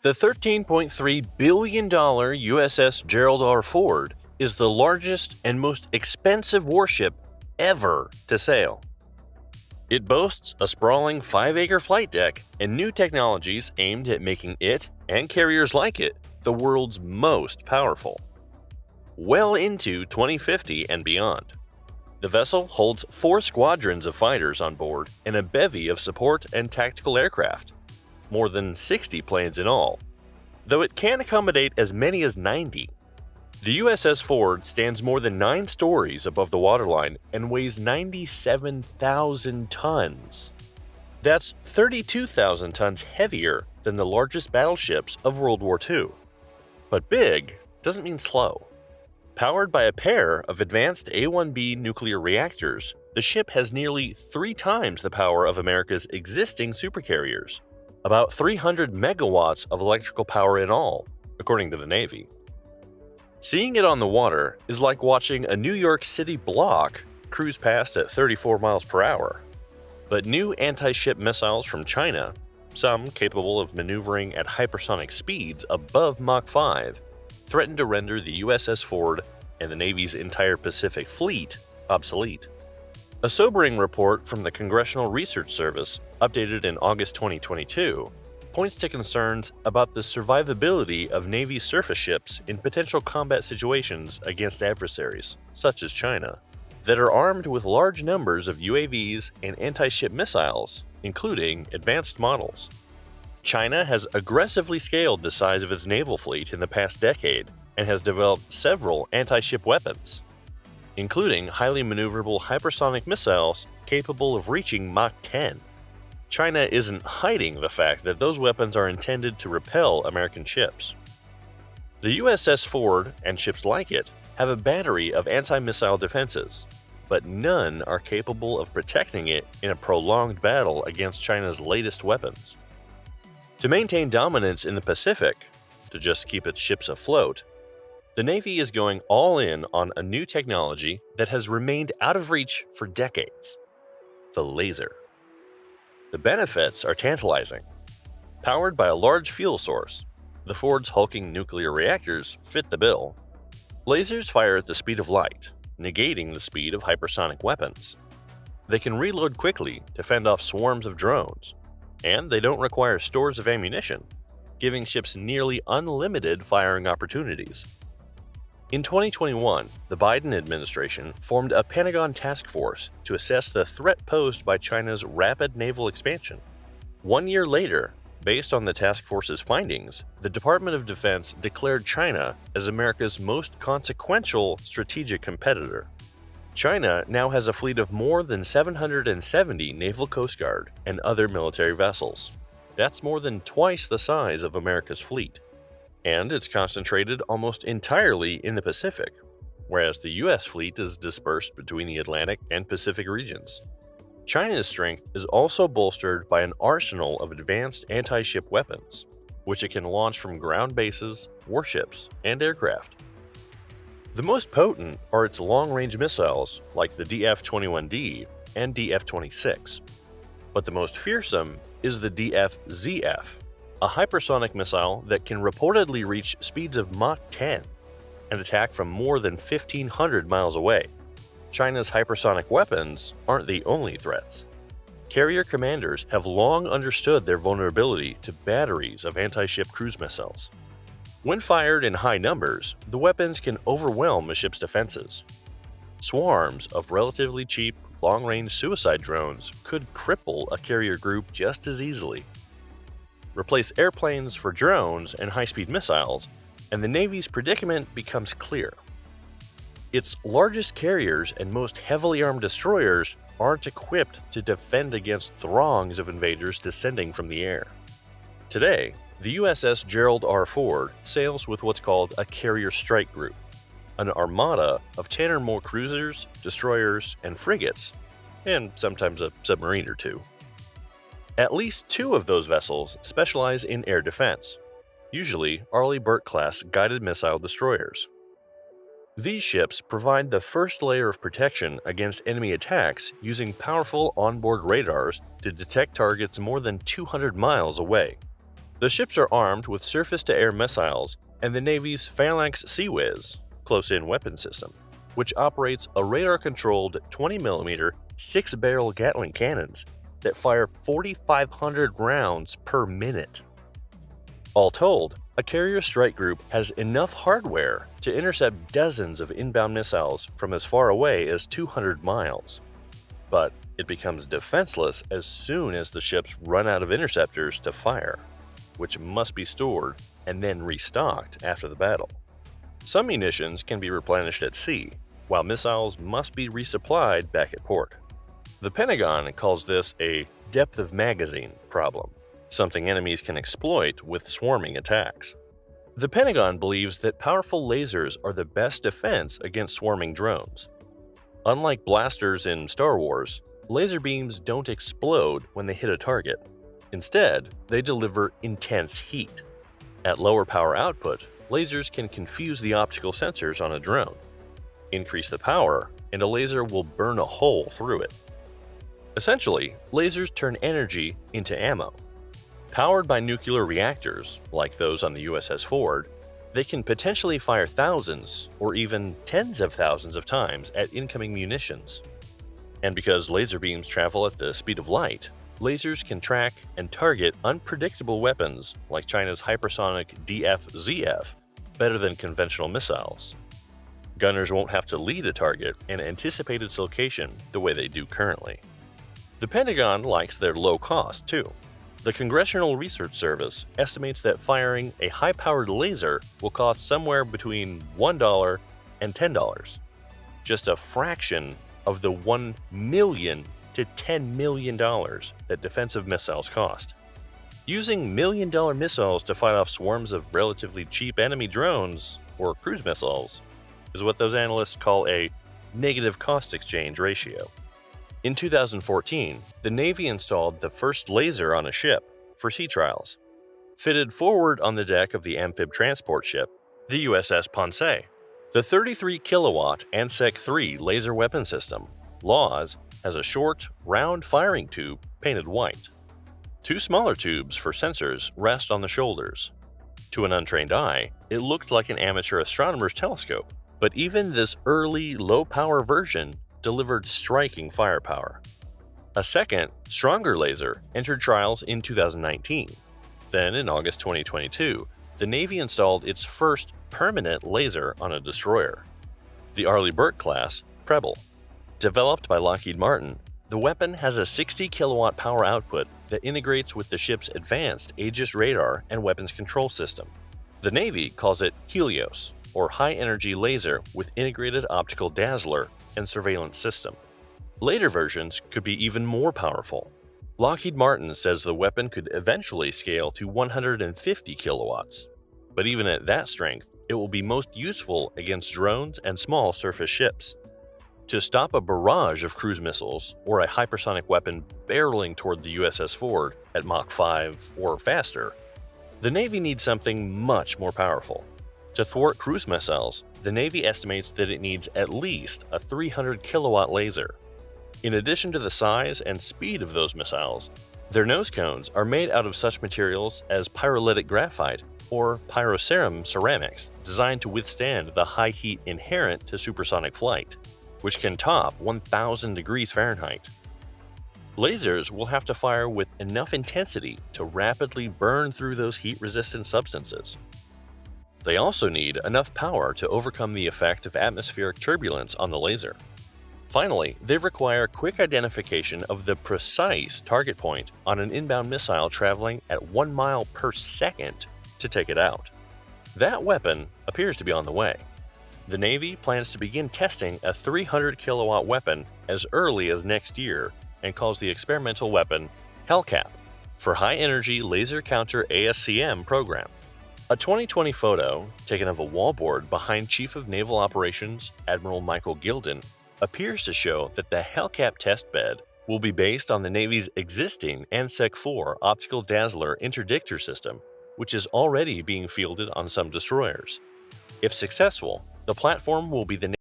The $13.3 billion USS Gerald R. Ford is the largest and most expensive warship ever to sail. It boasts a sprawling 5-acre flight deck and new technologies aimed at making it, and carriers like it, the world's most powerful. Well into 2050 and beyond. The vessel holds 4 squadrons of fighters on board and a bevy of support and tactical aircraft, more than 60 planes in all, though it can accommodate as many as 90. The USS Ford stands more than 9 stories above the waterline and weighs 97,000 tons. That's 32,000 tons heavier than the largest battleships of World War II. But big doesn't mean slow. Powered by a pair of advanced A-1B nuclear reactors, the ship has nearly 3 times the power of America's existing supercarriers, about 300 megawatts of electrical power in all, according to the Navy. Seeing it on the water is like watching a New York City block cruise past at 34 miles per hour. But new anti-ship missiles from China, some capable of maneuvering at hypersonic speeds above Mach 5, threaten to render the USS Ford and the Navy's entire Pacific Fleet obsolete. A sobering report from the Congressional Research Service, updated in August 2022, points to concerns about the survivability of Navy surface ships in potential combat situations against adversaries, such as China, that are armed with large numbers of UAVs and anti-ship missiles, including advanced models. China has aggressively scaled the size of its naval fleet in the past decade and has developed several anti-ship weapons, including highly maneuverable hypersonic missiles capable of reaching Mach 10. China isn't hiding the fact that those weapons are intended to repel American ships. The USS Ford and ships like it have a battery of anti-missile defenses, but none are capable of protecting it in a prolonged battle against China's latest weapons. To maintain dominance in the Pacific, to just keep its ships afloat, the Navy is going all in on a new technology that has remained out of reach for decades: the laser. The benefits are tantalizing. Powered by a large fuel source, the Ford's hulking nuclear reactors fit the bill. Lasers fire at the speed of light, negating the speed of hypersonic weapons. They can reload quickly to fend off swarms of drones, and they don't require stores of ammunition, giving ships nearly unlimited firing opportunities. In 2021, the Biden administration formed a Pentagon task force to assess the threat posed by China's rapid naval expansion. 1 year later, based on the task force's findings, the Department of Defense declared China as America's most consequential strategic competitor. China now has a fleet of more than 770 Naval Coast Guard and other military vessels. That's more than twice the size of America's fleet. And it's concentrated almost entirely in the Pacific, whereas the US fleet is dispersed between the Atlantic and Pacific regions. China's strength is also bolstered by an arsenal of advanced anti-ship weapons, which it can launch from ground bases, warships, and aircraft. The most potent are its long-range missiles like the DF-21D and DF-26. But the most fearsome is the DF-ZF, a hypersonic missile that can reportedly reach speeds of Mach 10 and attack from more than 1,500 miles away. China's hypersonic weapons aren't the only threats. Carrier commanders have long understood their vulnerability to batteries of anti-ship cruise missiles. When fired in high numbers, the weapons can overwhelm a ship's defenses. Swarms of relatively cheap, long-range suicide drones could cripple a carrier group just as easily. Replace airplanes for drones and high-speed missiles, and the Navy's predicament becomes clear. Its largest carriers and most heavily armed destroyers aren't equipped to defend against throngs of invaders descending from the air. Today, the USS Gerald R. Ford sails with what's called a carrier strike group, an armada of 10 or more cruisers, destroyers, and frigates, and sometimes a submarine or two. At least 2 of those vessels specialize in air defense, usually Arleigh Burke-class guided missile destroyers. These ships provide the first layer of protection against enemy attacks using powerful onboard radars to detect targets more than 200 miles away. The ships are armed with surface-to-air missiles and the Navy's Phalanx Seawiz close-in weapon system, which operates a radar-controlled 20mm 6-barrel Gatling cannons that fire 4,500 rounds per minute. All told, a carrier strike group has enough hardware to intercept dozens of inbound missiles from as far away as 200 miles. But it becomes defenseless as soon as the ships run out of interceptors to fire, which must be stored and then restocked after the battle. Some munitions can be replenished at sea, while missiles must be resupplied back at port. The Pentagon calls this a depth of magazine problem, something enemies can exploit with swarming attacks. The Pentagon believes that powerful lasers are the best defense against swarming drones. Unlike blasters in Star Wars, laser beams don't explode when they hit a target. Instead, they deliver intense heat. At lower power output, lasers can confuse the optical sensors on a drone. Increase the power, and a laser will burn a hole through it. Essentially, lasers turn energy into ammo. Powered by nuclear reactors, like those on the USS Ford, they can potentially fire thousands or even tens of thousands of times at incoming munitions. And because laser beams travel at the speed of light, lasers can track and target unpredictable weapons like China's hypersonic DF-ZF better than conventional missiles. Gunners won't have to lead a target and anticipate its location the way they do currently. The Pentagon likes their low cost, too. The Congressional Research Service estimates that firing a high-powered laser will cost somewhere between $1 and $10, just a fraction of the $1 million to $10 million that defensive missiles cost. Using million-dollar missiles to fight off swarms of relatively cheap enemy drones, or cruise missiles, is what those analysts call a negative cost exchange ratio. In 2014, the Navy installed the first laser on a ship for sea trials. Fitted forward on the deck of the amphib transport ship, the USS Ponce, the 33-kilowatt ANSEC-3 laser weapon system, LAWS, has a short, round firing tube painted white. Two smaller tubes for sensors rest on the shoulders. To an untrained eye, it looked like an amateur astronomer's telescope, but even this early, low-power version delivered striking firepower. A second, stronger laser entered trials in 2019. Then, in August 2022, the Navy installed its first permanent laser on a destroyer, the Arleigh Burke class Preble. Developed by Lockheed Martin, the weapon has a 60-kilowatt power output that integrates with the ship's advanced Aegis radar and weapons control system. The Navy calls it Helios, or high-energy laser with integrated optical dazzler and surveillance system. Later versions could be even more powerful. Lockheed Martin says the weapon could eventually scale to 150 kilowatts. But even at that strength, it will be most useful against drones and small surface ships. To stop a barrage of cruise missiles or a hypersonic weapon barreling toward the USS Ford at Mach 5 or faster, the Navy needs something much more powerful. To thwart cruise missiles, the Navy estimates that it needs at least a 300-kilowatt laser. In addition to the size and speed of those missiles, their nose cones are made out of such materials as pyrolytic graphite or pyroceram ceramics designed to withstand the high heat inherent to supersonic flight, which can top 1,000 degrees Fahrenheit. Lasers will have to fire with enough intensity to rapidly burn through those heat-resistant substances. They also need enough power to overcome the effect of atmospheric turbulence on the laser. Finally, they require quick identification of the precise target point on an inbound missile traveling at 1 mile per second to take it out. That weapon appears to be on the way. The Navy plans to begin testing a 300-kilowatt weapon as early as next year and calls the experimental weapon HELCAP for High-Energy Laser Counter ASCM program. A 2020 photo taken of a wallboard behind Chief of Naval Operations Admiral Michael Gilden appears to show that the HELCAP testbed will be based on the Navy's existing ANSEC-4 optical dazzler interdictor system, which is already being fielded on some destroyers. If successful, the platform will be the